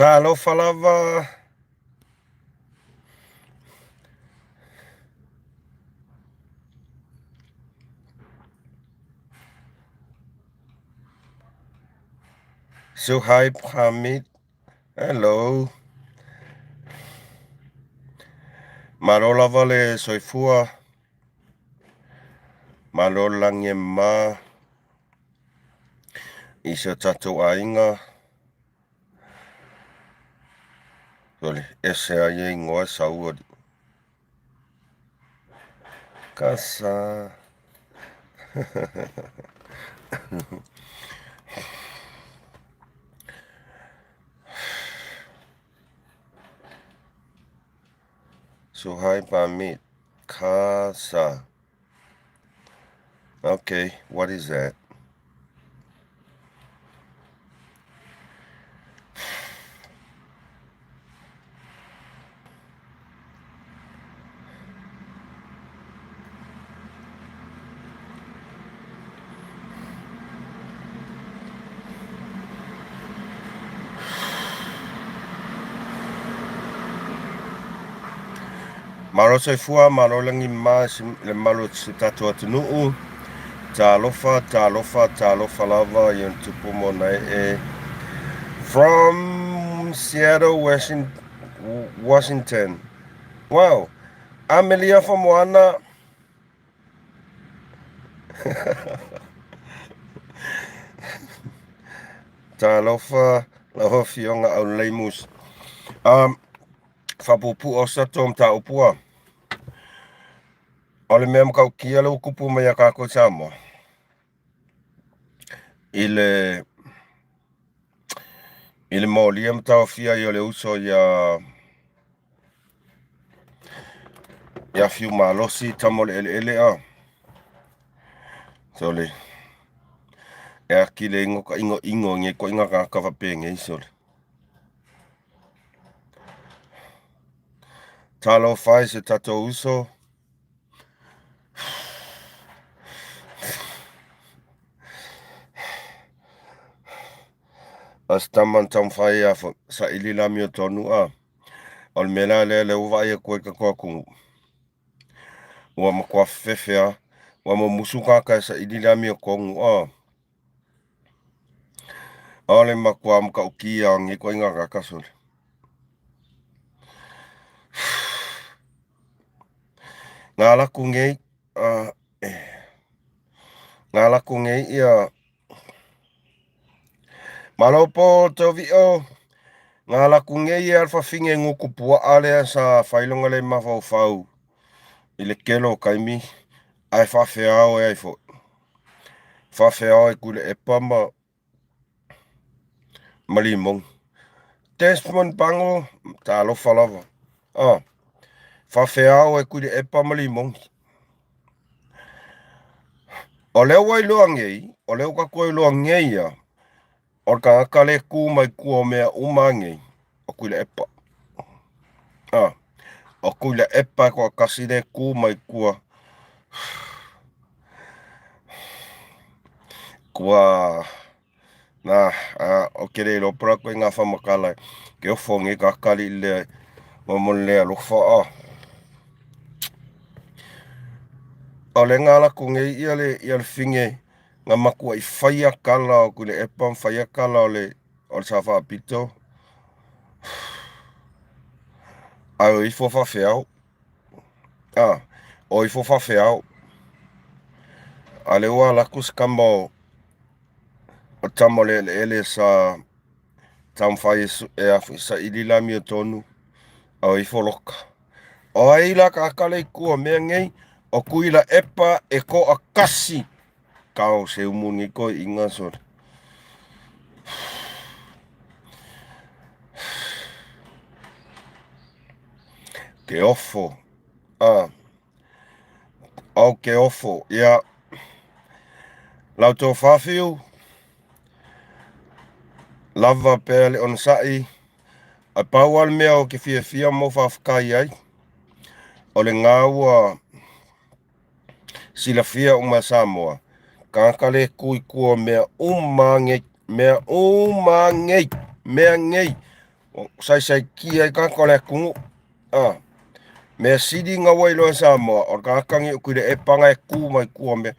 Talo falava. Suhaib Hamid. Hello. Marolava le soifua. Marolange ma. Isa tatu ainga. Soli, ese aye ingoa saua. Kasa. Suhaib Hamid. Kasa. Okay, what is that? Maro soifua, marolangi ma le malo tatu atunuu. Talofa lava yon tupu monai from Seattle, Washington. Wow. Amelia from Wana. Talofa lava fionga au leimus. Fapupu osa tom ta upua. Ole mea kau kia le ukupu mea kako samo. Ile molia mtau fia yo le uso ya fiu malosi tamole ele a. Sole. E kile ingo nge ko inga ka whapenge isole. Talo fai se tato uso. As taman tam fai a sa ilila mio tonu a. Ol mena le uwa ia koe ka kua kungu. Ua makua fefea. Ua mo musuka ka sa ilila mio kongu a. Ole makua mka ukia nge koe inga ka kasole. Ngā laku ngei ia malopo tovi o ngā laku ngei ia alfa finge nguku pua alea sa whailonga le mawhau i le kelo kaimi ai whawheao e ai fo whawheao e kule e pama malimong Desmond Bango ta alofa lava whawheao e kule e pama malimong o leo wai loa ngei o leo ka koe loa ngei ia o ka akale ku mai kua mea umangei o kuila epa. O kuila epa kua kasine ku mai kua. Kua o kere lo pra koe ngā whamakala ke o whongi ka akali le mamon lea lofa O le ngā laku ngei ia le finge ngā makua i whaia kala o kuila epa whaia kala o le sa whapito. Ai i fo whawheao. O i fo whawheao. A le ua laku skamo o tamo le ele sa tam whai sa ilila mio tonu. O i fo loka. O ai la ka akale kua mea ngei o kuila epa e ko a kasi. Kao se umungi ko i ngā sore. Ke ofo. Au ke ofo. Ia. Lau tō whawhiu. Lava pēle on sai. A pau al mea o ke fia mo whawhakai ai. O le ngā ua sila fia uma Samoa. Kākale kui kua mea umangei. Mea ngei. sai kia I kako le kungu. Mea sidi ngā wailo Samoa, o kakangi o kuire e panga e kū mai kua mea.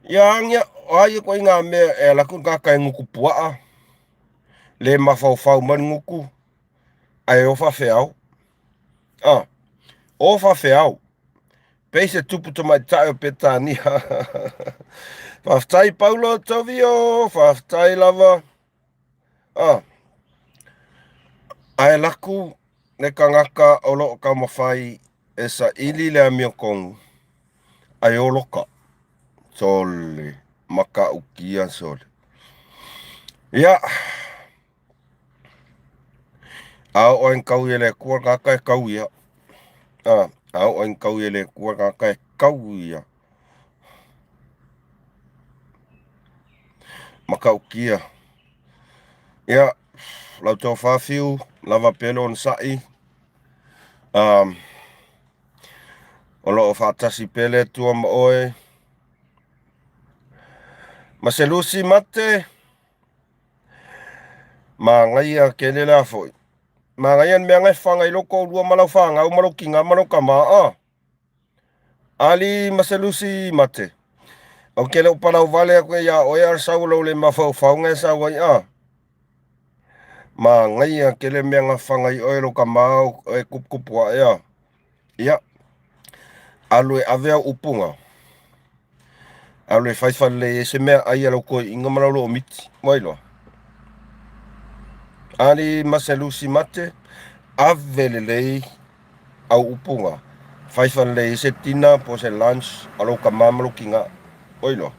Ia angia, ai ko ngā mea e laku kakai nguku puaa. Le mawhau mani nguku. Ai o whawhiau. O whawhiau. Peise tupu to mai tae o petania. Whawhtai paulo tawio, whawhtai lava. Ai laku ne kangaka o loo ka mawhai e sa ili le amio kongu. Ai o loka. Sole. Maka ukia sole. Ia. Au oin kau ele kua kaka e kau ia. Au oin kau ele kua kaka e kau ia. Maka ukia. Ia. Lau tau whawhiu. Lava pelo on sai. O loo whaatasi pele tua ma oe. Ma se lusi mate. Ma ngai a kele la foi. Ma ngai an mea ngai whanga I loko urua malau whanga. Au malau kinga malau kama. Ali ma se lusi mate. O kele upanau vale a koe ia oe ar sau lau le mawhau whaunga e sau ai Ma ngai a kele mea ngā whanga I oe lo kama e kupkupua ea. Ia. Alu e avea upunga. Alu e whaifale e se mea ai alau koe inga malau lo o miti. Moiloa. Ali ma se lusi mate. Avele lei au upunga. Whaifale e se tina po se lunch. Alau kama malau kinga. Moiloa.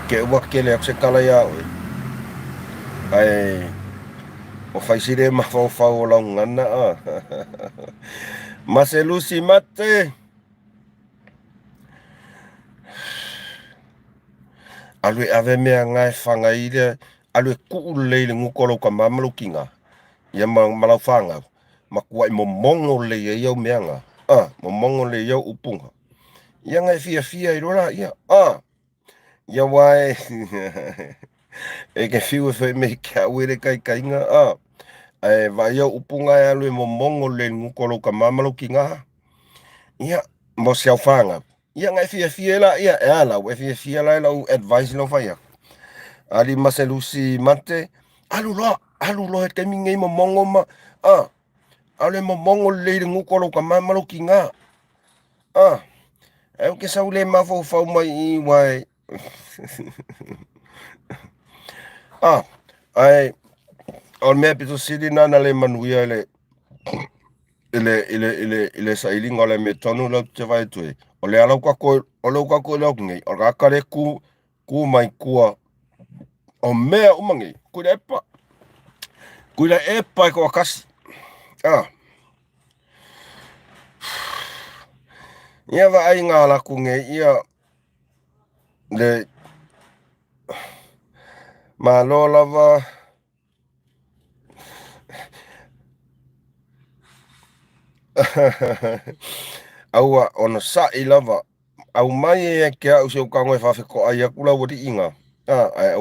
Ke ua kele ak se kala ia oe. Ai. O whaisire ma whau o lau ngana Ma se lusi mate. Alu e ave mea ngai whangaire. Alu e kuu leile ngukolo ka mamalu kinga. Ia malau whanga. Ma kua I momongo le iau meanga. Momongo le iau upunga. Ia ngai fia I rora ia. Ia wai. E ke whiu e whai me kia uere kai inga. E vai iau upunga e alu e momongo le ngukolo ka mamalu kinga. Ia. Mo siau whanga. Ia ngai fia la ia. E ala. E fia la lau advice lo whai ak. Ali mase lusi mate. Alu lo he kemi ngai momongo ma. Ale momongo le ngukolo ka mamalu kinga. E ke sau le mafo fau mai I wai. Ai. O mea pito siri nana le manuia ile sa ilinga le me tonu lau te vai tue. O le alau kako lau ngai. O kakare ku mai kua. O mea umangi. Kuira epa. Kuira epa e kua kasi. Ia wa ai ngā laku nge ia. Le. Ma lo lava. Aua ona sai lava. Au mai e ke au se ukango e whawheko ai aku lau wadi inga. Ai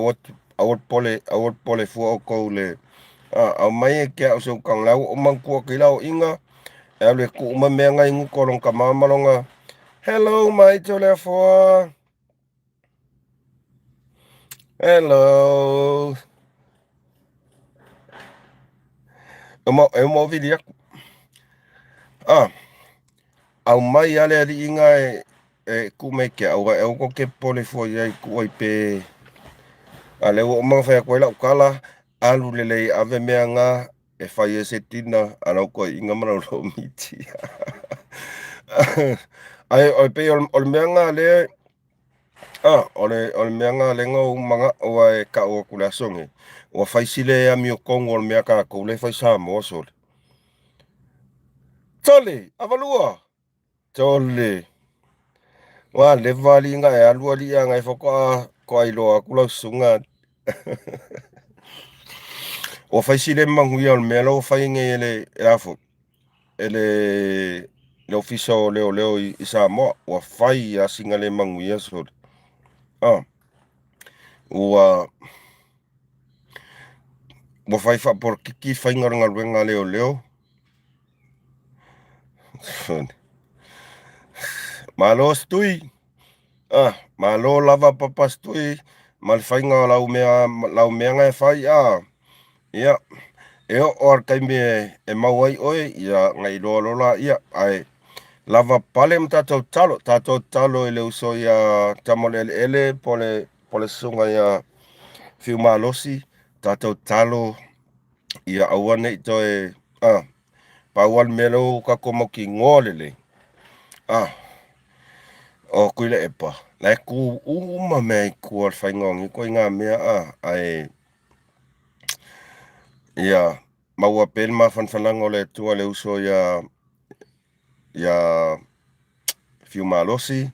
awat pole fua o kou le. Au mai e ke au se ukango lau o mangkua ki lau inga. E au le ku uma mea ngai ngukorong ka mamalonga. Hello mai to le fua. Hello. E mo vidi aku. Au mai ale ali inga e kumeke au e ko ke pole fo ia ku oi pe ale o ma fa ko la kala alu lele ave meanga e fai e se tina ala ko inga mana lo miti ai oi pe ol meanga le ol meanga le ngo manga o e ka o kula songe o fai sile a mi o kongo ol meaka ko le fai sa mo so tole avalua tole Wa le vali nga e alu ali nga e foka ko ai loa kula sunga. O fai sile mangu ia me lo fai nge ele afo. Ele le ofiso leo I Samoa o fai a singa le mangu ia so. Ua fai fa'aporokiki faigalugaluega leoleo. Malo stui. Malo lava papastui ma le faiga o laumeaga e fai ia e o'o arakaimi e mau ai oe ia gai loaloa la'ia ae lava pale ma tatou talo i le uso ia tama o le ele'ele po le suga ia fiumalosi tatou talo ia aua ne'i toe paua le mea leu kako maukigoa lelei o kuile epa lae ku uma mea i kua le faigaogi koe i gamea ae ia maua pe le mafanafanaga o le atua le uso ia fiumalosi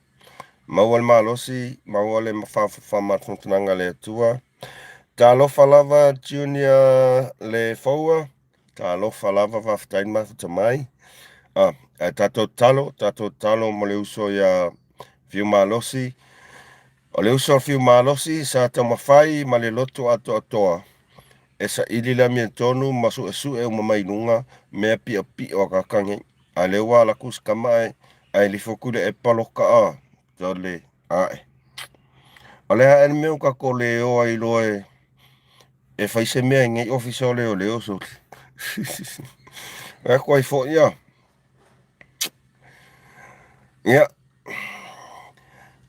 maua le malosi maua le fa'amafanafanaga le atua talofa lava junior le faua talofa lava fa'afetaina mafutamai ae tatou talo mo le uso ia fiumalosi o le uso o fiumalosi sa taumafai ma le loto ato'atoa e sa'ili le amiatonu ma su'esu'e uma mainuga mea pi'api'a o kakagi a le ua alaku sakama ae lifoku le epa loka'a tole a'e o le a'e le mea kako lē oa iloa e faise mea igei ofisa o leoleo so e koai fo'i ia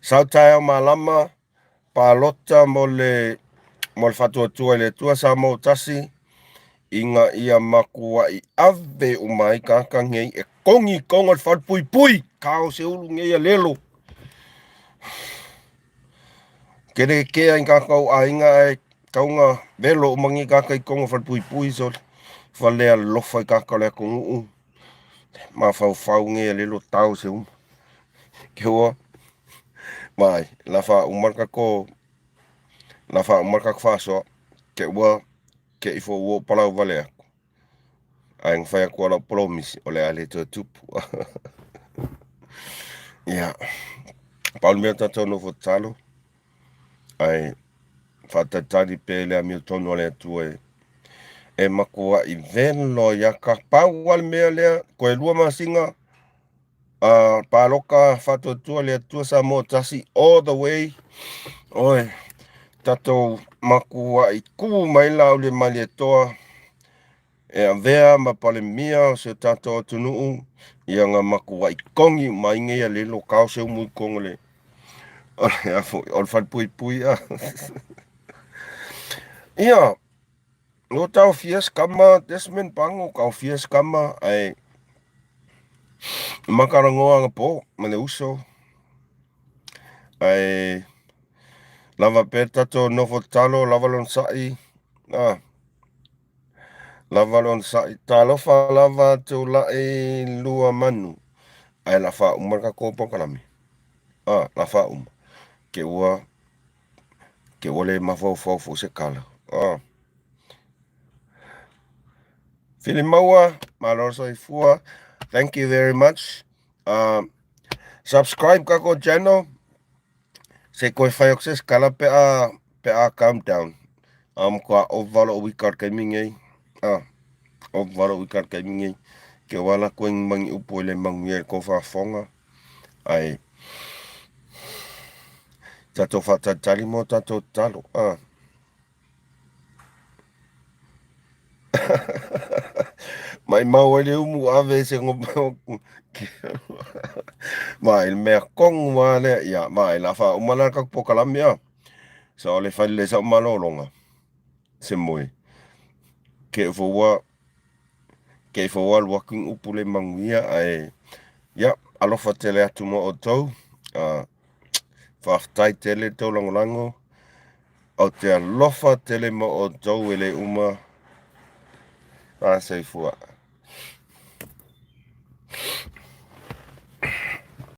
sautae o malama palota mo le fa'atuatua i le atua sa mo tasi inga ia makua'i ave uma ai kakagi ai e kogi koga o le fa'alupuipui kao se ulu gei a lelo kelekea i kakau aiga ae kauga velo uma gi kaka i koga fa'alupuipui so fale alofa i kaka o le akugu'u mafaufau gei a lelo tau se uma ke ua mai la fa'auma le kako fa'asoa ke ua ke'i fo'ua o palau vale aku ae gafai aku a lau polomisi o le a le tuatupu ia paule mea tatou nofo talo ae fa'atatali pe le amiotonu o le atua e makua'i velo ia paua le mea lea koe lua masiga paloka fa'atuatua le atua sa mo tasi all the way oe tatou makua'i ku mai laule mali atoa e avea ma palemia o se tatou atunu'u ia ga makua'i kogi mai gei a lelo kao se umu i koga o le fa'alupuipui ia lo taofia sakama desmond pago kaofia sakama ae makaragoa agapo ma le uso ae lava pe tatou nofo talo lava lona sa'i lava lona sa'i talofa lava tula'i lua manu ae la fa'auma le kako pokalami la fa'auma ke ua le mafaufau fo'u se kala Fili maua malo soifua thank you very much subscribe kako channel se koe fai o se skala pe a countdown ko o valo o wikar kaimingei o valo wikar kaimingei ke wala ko mangi upo le mangi ko fa fonga ai tato fata tali mo tato talo mai mau ele umu ave se ngo mai me kong wale ya mai la fa umala ka pokalami so le fa le sa malolonga se moi ke fo wa walking upule manguia ai ya alofa tele atu mo o tou fa'afetai tele tou langolango o te alofa tele mo o tou ele uma seifua